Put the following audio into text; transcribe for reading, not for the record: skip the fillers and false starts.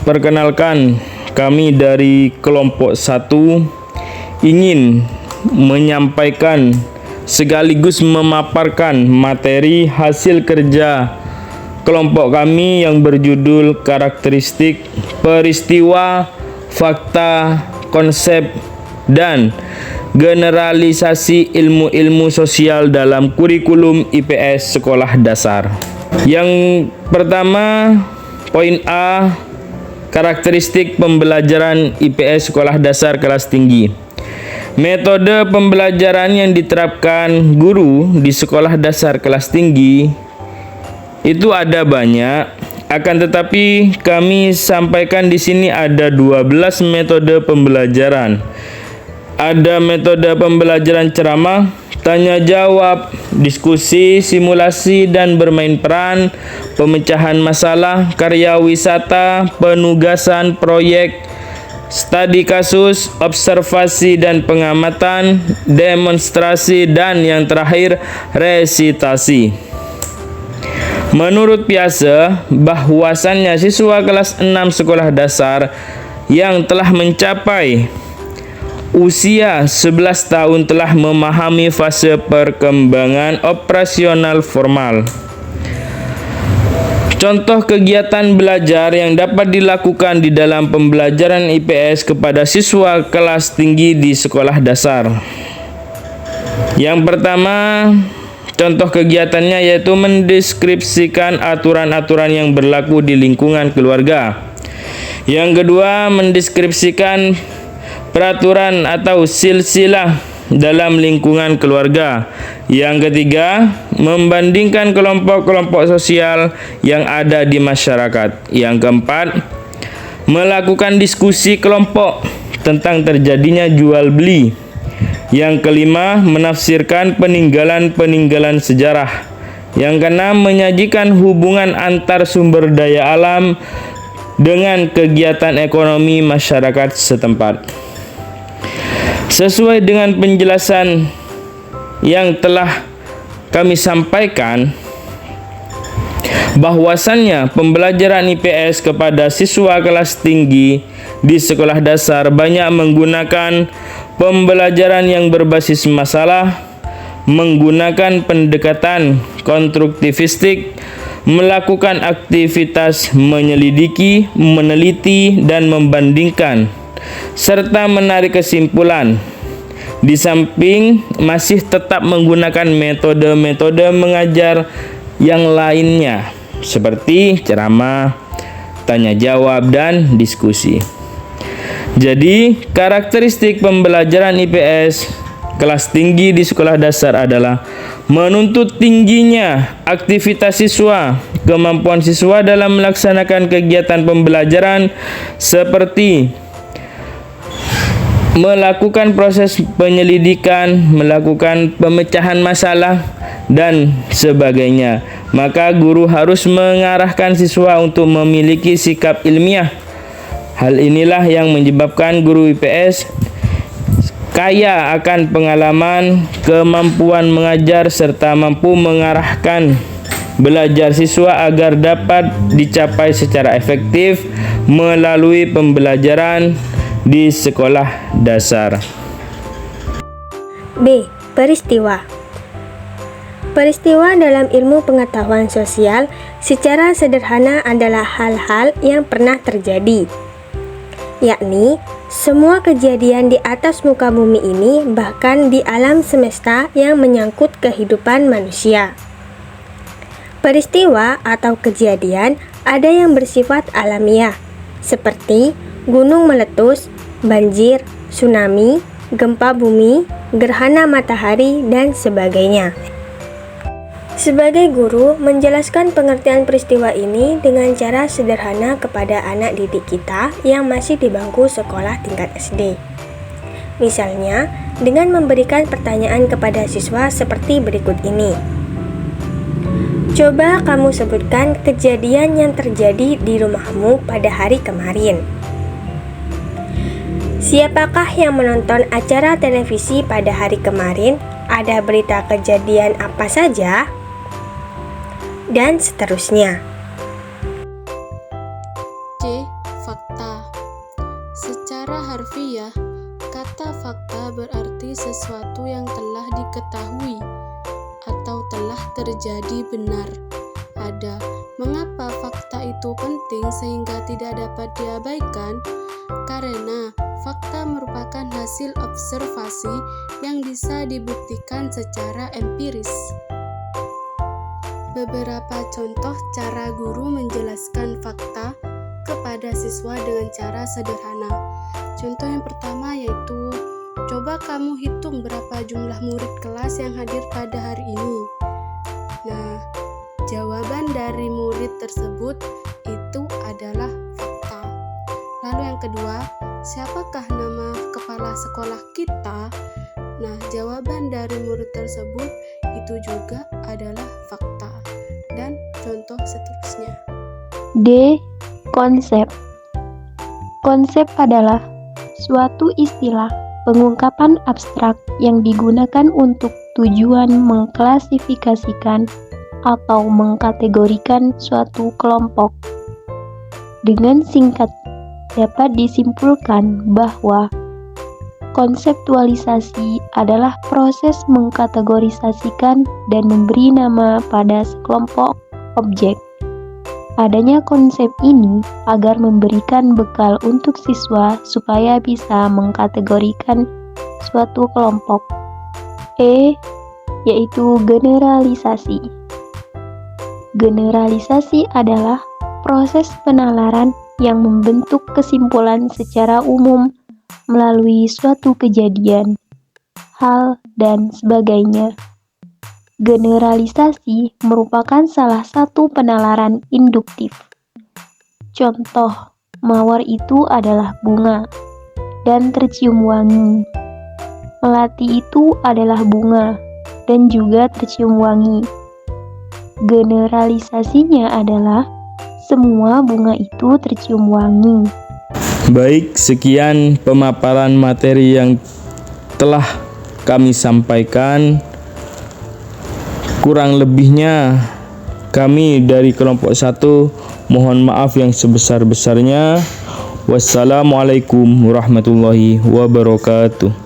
Perkenalkan, kami dari kelompok 1 ingin menyampaikan sekaligus memaparkan materi hasil kerja kelompok kami yang berjudul karakteristik, peristiwa, fakta, konsep, dan generalisasi ilmu-ilmu sosial dalam kurikulum IPS sekolah dasar. Yang pertama, poin A, karakteristik pembelajaran IPS sekolah dasar kelas tinggi. Metode pembelajaran yang diterapkan guru di sekolah dasar kelas tinggi itu ada banyak, akan tetapi kami sampaikan di sini ada 12 metode pembelajaran. Ada metode pembelajaran ceramah, tanya jawab, diskusi, simulasi dan bermain peran, pemecahan masalah, karya wisata, penugasan proyek, studi kasus, observasi dan pengamatan, demonstrasi, dan yang terakhir resitasi. Menurut Piase, bahwasannya siswa kelas 6 sekolah dasar yang telah mencapai usia 11 tahun telah memahami fase perkembangan operasional formal. Contoh kegiatan belajar yang dapat dilakukan di dalam pembelajaran IPS kepada siswa kelas tinggi di sekolah dasar. Yang pertama, contoh kegiatannya yaitu mendeskripsikan aturan-aturan yang berlaku di lingkungan keluarga. Yang kedua, mendeskripsikan peraturan atau silsilah dalam lingkungan keluarga. Yang ketiga, membandingkan kelompok-kelompok sosial yang ada di masyarakat. Yang keempat, melakukan diskusi kelompok tentang terjadinya jual beli. Yang kelima, menafsirkan peninggalan-peninggalan sejarah. Yang keenam, menyajikan hubungan antar sumber daya alam dengan kegiatan ekonomi masyarakat setempat. Sesuai dengan penjelasan yang telah kami sampaikan, bahwasannya pembelajaran IPS kepada siswa kelas tinggi di sekolah dasar banyak menggunakan pembelajaran yang berbasis masalah, menggunakan pendekatan konstruktivistik, melakukan aktivitas menyelidiki, meneliti, dan membandingkan, serta menarik kesimpulan. Di samping masih tetap menggunakan metode-metode mengajar yang lainnya seperti ceramah, tanya jawab, dan diskusi. Jadi, karakteristik pembelajaran IPS kelas tinggi di sekolah dasar adalah menuntut tingginya aktivitas siswa, kemampuan siswa dalam melaksanakan kegiatan pembelajaran seperti melakukan proses penyelidikan, melakukan pemecahan masalah, dan sebagainya. Maka guru harus mengarahkan siswa untuk memiliki sikap ilmiah. Hal inilah yang menyebabkan guru IPS kaya akan pengalaman, kemampuan mengajar, serta mampu mengarahkan belajar siswa agar dapat dicapai secara efektif melalui pembelajaran di sekolah dasar. B. Peristiwa. Peristiwa dalam ilmu pengetahuan sosial secara sederhana adalah hal-hal yang pernah terjadi, yakni semua kejadian di atas muka bumi ini, bahkan di alam semesta yang menyangkut kehidupan manusia. Peristiwa atau kejadian ada yang bersifat alamiah, seperti gunung meletus, banjir, tsunami, gempa bumi, gerhana matahari, dan sebagainya. Sebagai guru, menjelaskan pengertian peristiwa ini dengan cara sederhana kepada anak didik kita yang masih di bangku sekolah tingkat SD. Misalnya, dengan memberikan pertanyaan kepada siswa seperti berikut ini. Coba kamu sebutkan kejadian yang terjadi di rumahmu pada hari kemarin. Siapakah yang menonton acara televisi pada hari kemarin? Ada berita kejadian apa saja? Dan seterusnya. C. fakta. Secara harfiah, kata fakta berarti sesuatu yang telah diketahui atau telah terjadi benar. Ada. Mengapa fakta itu penting sehingga tidak dapat diabaikan? Karena fakta merupakan hasil observasi yang bisa dibuktikan secara empiris. Beberapa contoh cara guru menjelaskan fakta kepada siswa dengan cara sederhana. Contoh yang pertama yaitu, coba kamu hitung berapa jumlah murid kelas yang hadir pada hari ini. Nah, jawaban dari murid tersebut itu adalah fakta. Lalu yang kedua, siapakah nama kepala sekolah kita? Nah, jawaban dari murid tersebut itu juga adalah fakta. Dan contoh seterusnya. D. Konsep. Konsep adalah suatu istilah pengungkapan abstrak yang digunakan untuk tujuan mengklasifikasikan atau mengkategorikan suatu kelompok. Dengan singkat, dapat disimpulkan bahwa konseptualisasi adalah proses mengkategorisasikan dan memberi nama pada sekelompok objek. Adanya konsep ini agar memberikan bekal untuk siswa supaya bisa mengkategorikan suatu kelompok. E. Yaitu generalisasi. Generalisasi adalah proses penalaran yang membentuk kesimpulan secara umum melalui suatu kejadian, hal, dan sebagainya. Generalisasi merupakan salah satu penalaran induktif. Contoh, mawar itu adalah bunga dan tercium wangi. Melati itu adalah bunga dan juga tercium wangi. Generalisasinya adalah semua bunga itu tercium wangi. Baik, sekian pemaparan materi yang telah kami sampaikan. Kurang lebihnya kami dari kelompok 1 mohon maaf yang sebesar-besarnya. Wassalamualaikum warahmatullahi wabarakatuh.